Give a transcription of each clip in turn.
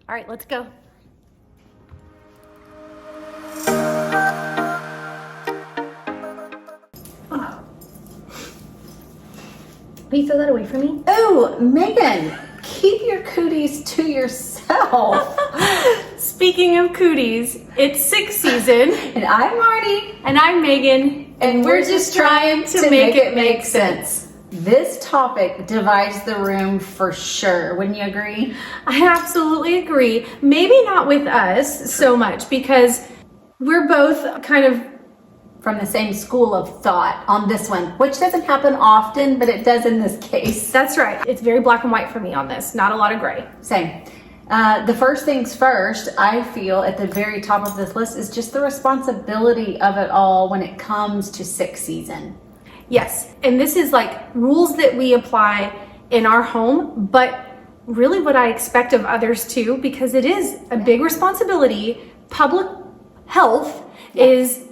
All right, let's go. Will you throw that away from me? Oh, Megan, keep your cooties to yourself. Speaking of cooties, it's sixth season. And I'm Marty. And I'm Megan. And we're just trying to make it make sense. This topic divides the room for sure. Wouldn't you agree? I absolutely agree. Maybe not with us so much because we're both kind of from the same school of thought on this one, which doesn't happen often, but it does in this case. That's right. It's very black and white for me on this, not a lot of gray. Same. The first things first, I feel at the very top of this list is just the responsibility of it all when it comes to sick season. Yes, and this is like rules that we apply in our home, but really what I expect of others too, because it is a big responsibility. Public health is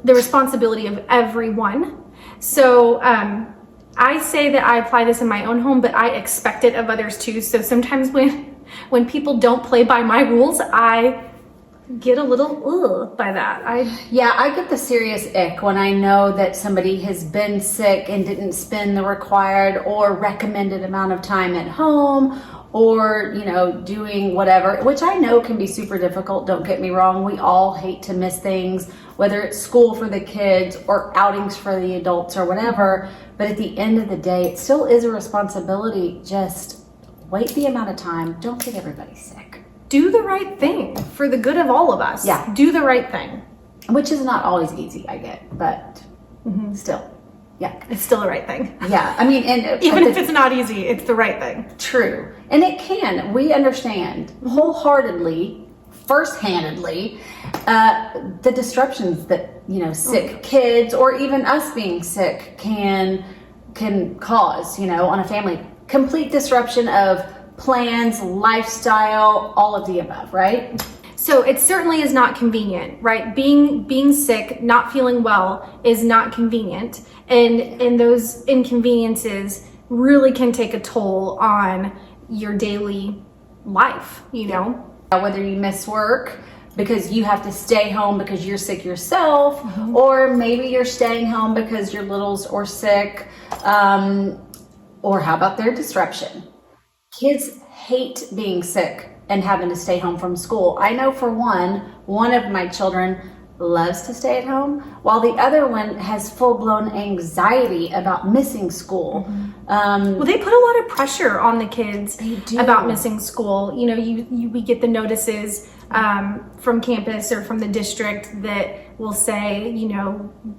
the responsibility of everyone. So I say that I apply this in my own home, but I expect it of others too. So sometimes when people don't play by my rules, I get a little by that. I get the serious ick when I know that somebody has been sick and didn't spend the required or recommended amount of time at home, or doing whatever, which I know can be super difficult. Don't get me wrong, we all hate to miss things, whether it's school for the kids or outings for the adults or whatever, but at the end of the day, it still is a responsibility. Just wait the amount of time. Don't get everybody sick. Do the right thing for the good of all of us. Yeah. Do the right thing. Which is not always easy, I get, but still. Yeah. It's still the right thing. Yeah. I mean, and even if it's not easy, it's the right thing. True. And it can. We understand wholeheartedly, first-handedly, the disruptions that, sick kids or even us being sick can cause, on a family. Complete disruption of plans, lifestyle, all of the above, right? So it certainly is not convenient, right? Being sick, not feeling well is not convenient. And those inconveniences really can take a toll on your daily life, Whether you miss work because you have to stay home because you're sick yourself, or maybe you're staying home because your littles are sick, or how about their disruption? Kids hate being sick and having to stay home from school. I know for one of my children loves to stay at home, while the other one has full-blown anxiety about missing school. Well, they put a lot of pressure on the kids about missing school. We get the notices from campus or from the district that will say,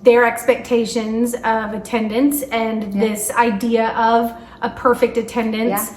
their expectations of attendance and this idea of a perfect attendance.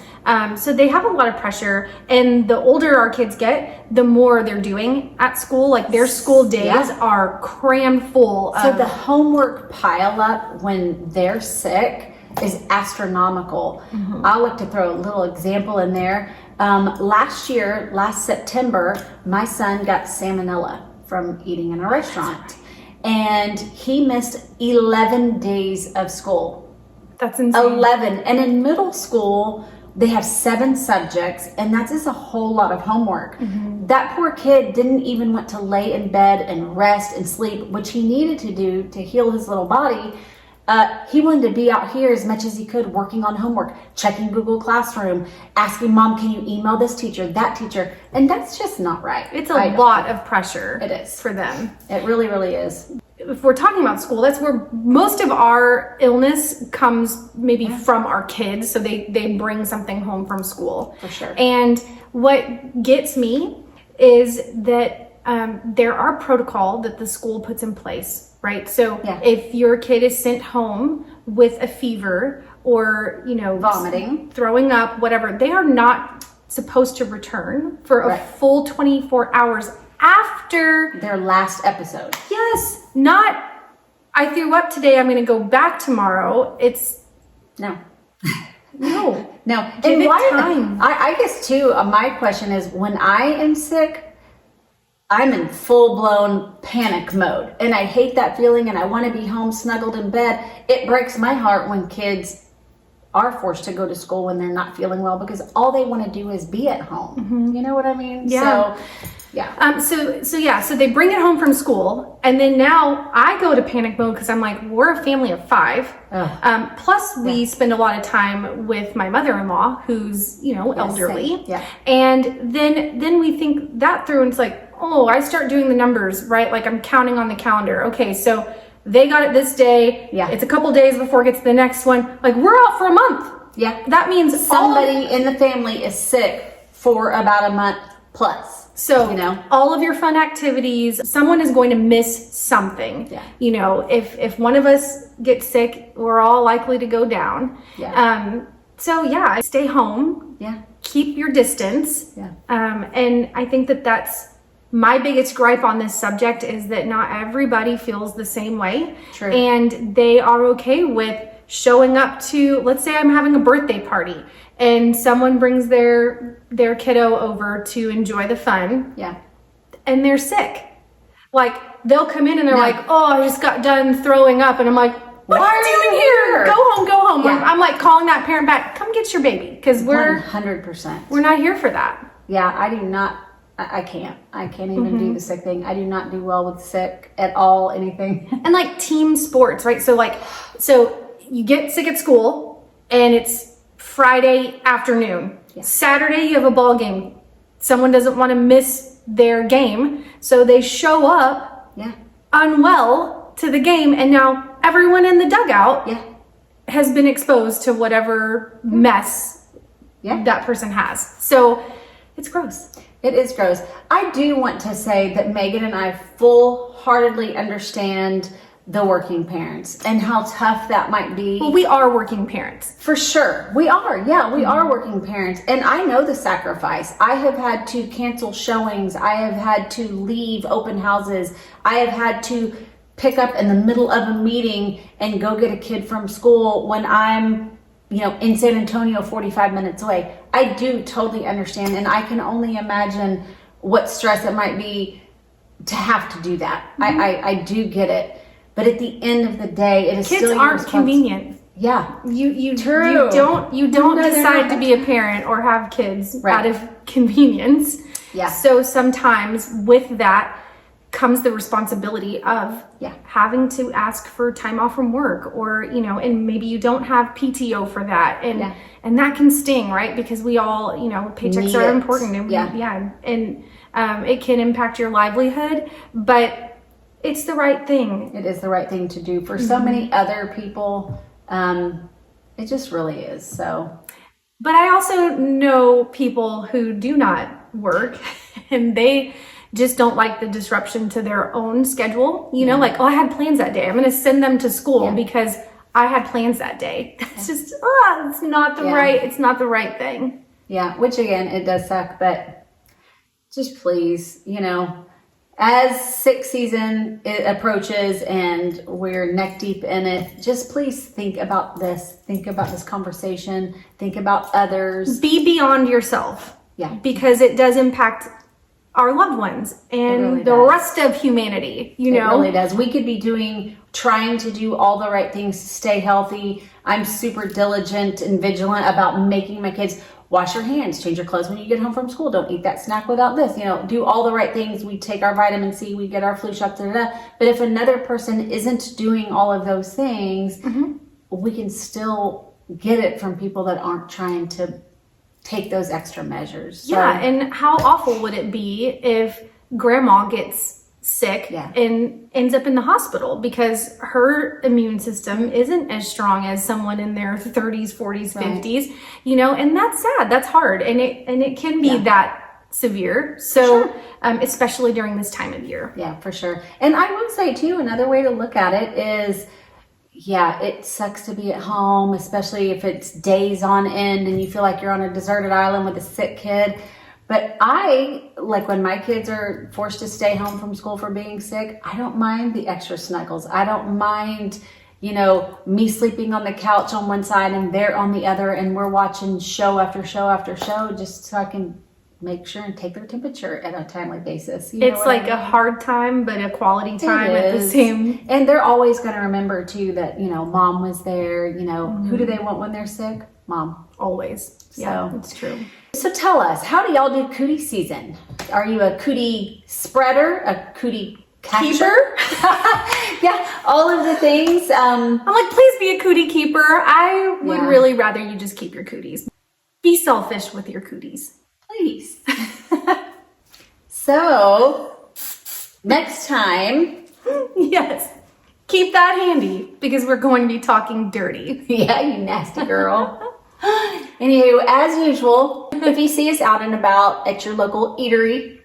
So they have a lot of pressure, and the older our kids get, the more they're doing at school. Like their school days are crammed full. So the homework pile up when they're sick is astronomical. I'll like to throw a little example in there. Last September, my son got salmonella from eating in a restaurant, and he missed 11 days of school. That's insane. 11. And in middle school, they have 7 subjects, and that's just a whole lot of homework. That poor kid didn't even want to lay in bed and rest and sleep, which he needed to do to heal his little body. He wanted to be out here as much as he could, working on homework, checking Google Classroom, asking mom, can you email this teacher, that teacher? And that's just not right. It's a lot of pressure. It is. For them. It really, really is. If we're talking about school, that's where most of our illness comes maybe from our kids. So they bring something home from school. For sure. And what gets me is that there are protocol that the school puts in place, right? So if your kid is sent home with a fever or, vomiting, throwing up, whatever, they are not supposed to return for a full 24 hours after their last episode. Yes, not I threw up today, I'm going to go back tomorrow. It's no. Give it time. I guess too, my question is, when I am sick, I'm in full-blown panic mode, and I hate that feeling, and I want to be home snuggled in bed. It breaks my heart when kids are forced to go to school when they're not feeling well because all they want to do is be at home. You know what I mean? Yeah. So, yeah. So they bring it home from school, and then now I go to panic mode because I'm like, we're a family of 5. Plus we spend a lot of time with my mother-in-law, who's, elderly. Same. Yeah. And then we think that through, and it's like, oh, I start doing the numbers, right? Like I'm counting on the calendar. Okay, so they got it this day. Yeah. It's a couple days before it gets to the next one. Like we're out for a month. Yeah. That means somebody in the family is sick for about a month plus. So, all of your fun activities, someone is going to miss something. Yeah. If one of us gets sick, we're all likely to go down. Yeah. Stay home. Yeah. Keep your distance. Yeah. And I think that's my biggest gripe on this subject is that not everybody feels the same way. True. And they are okay with showing up to, let's say I'm having a birthday party and someone brings their kiddo over to enjoy the fun. Yeah. And they're sick. Like they'll come in and they're like, oh, I just got done throwing up. And I'm like, what are you doing here? Go home. Yeah. I'm like calling that parent back, come get your baby. Because we're 100%. We're not here for that. Yeah, I do not. I can't even do the sick thing. I do not do well with sick at all, anything. And like team sports, right? So you get sick at school and it's Friday afternoon. Yeah. Saturday you have a ball game. Someone doesn't want to miss their game, so they show up unwell to the game, and now everyone in the dugout has been exposed to whatever mess that person has. So it's gross. It is gross. I do want to say that Megan and I full-heartedly understand the working parents and how tough that might be. Well, we are working parents. For sure. We are. Yeah, we are working parents. And I know the sacrifice. I have had to cancel showings. I have had to leave open houses. I have had to pick up in the middle of a meeting and go get a kid from school when I'm, in San Antonio, 45 minutes away. I do totally understand. And I can only imagine what stress it might be to have to do that. I do get it. But at the end of the day, it is kids still your aren't convenient. Yeah, you True. You don't No, decide not. to be a parent or have kids Right. out of convenience. Yeah. So sometimes with that comes the responsibility of having to ask for time off from work, or and maybe you don't have PTO for that, and that can sting, right? Because we all paychecks Need are it. important, and it can impact your livelihood, but it's the right thing. It is the right thing to do for so many other people. It just really is. So, but I also know people who do not work and they just don't like the disruption to their own schedule. Like, oh, I had plans that day. I'm going to send them to school because I had plans that day. It's just, it's not the right thing. Yeah, which again, it does suck, but just please, as sick season approaches and we're neck deep in it, just please think about this. Think about this conversation. Think about others. Be beyond yourself. Yeah. Because it does impact our loved ones and really the does. rest of humanity, It really does. We could be trying to do all the right things to stay healthy. I'm super diligent and vigilant about making my kids wash your hands, change your clothes when you get home from school. Don't eat that snack without this. Do all the right things. We take our vitamin C, we get our flu shots, But if another person isn't doing all of those things, we can still get it from people that aren't trying to take those extra measures. So, and how awful would it be if grandma gets sick and ends up in the hospital because her immune system isn't as strong as someone in their 30s, 40s, 50s, and that's sad. That's hard. And it can be that severe. So, especially during this time of year. Yeah, for sure. And I will say too, another way to look at it is, it sucks to be at home, especially if it's days on end and you feel like you're on a deserted island with a sick kid. But when my kids are forced to stay home from school for being sick, I don't mind the extra snuggles. I don't mind, me sleeping on the couch on one side and they're on the other, and we're watching show after show after show just so I can make sure and take their temperature at a timely basis. You know It's what like I mean? a hard time, but a quality time at the is. same. And they're always going to remember too that, mom was there. Who do they want when they're sick? Mom. Always. Yeah, So- it's true. So tell us, how do y'all do cootie season? Are you a cootie spreader, a cootie catcher? Yeah, all of the things. I'm like, please be a cootie keeper. I would Yeah. really rather you just keep your cooties. Be selfish with your cooties. Please. So, next time, Yes. Keep that handy because we're going to be talking dirty. yeah, you nasty girl. Anywho, as usual, if you see us out and about at your local eatery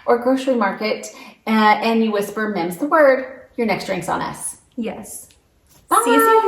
or grocery market and you whisper, "Mim's the word," your next drink's on us. Yes. Bye. See you soon.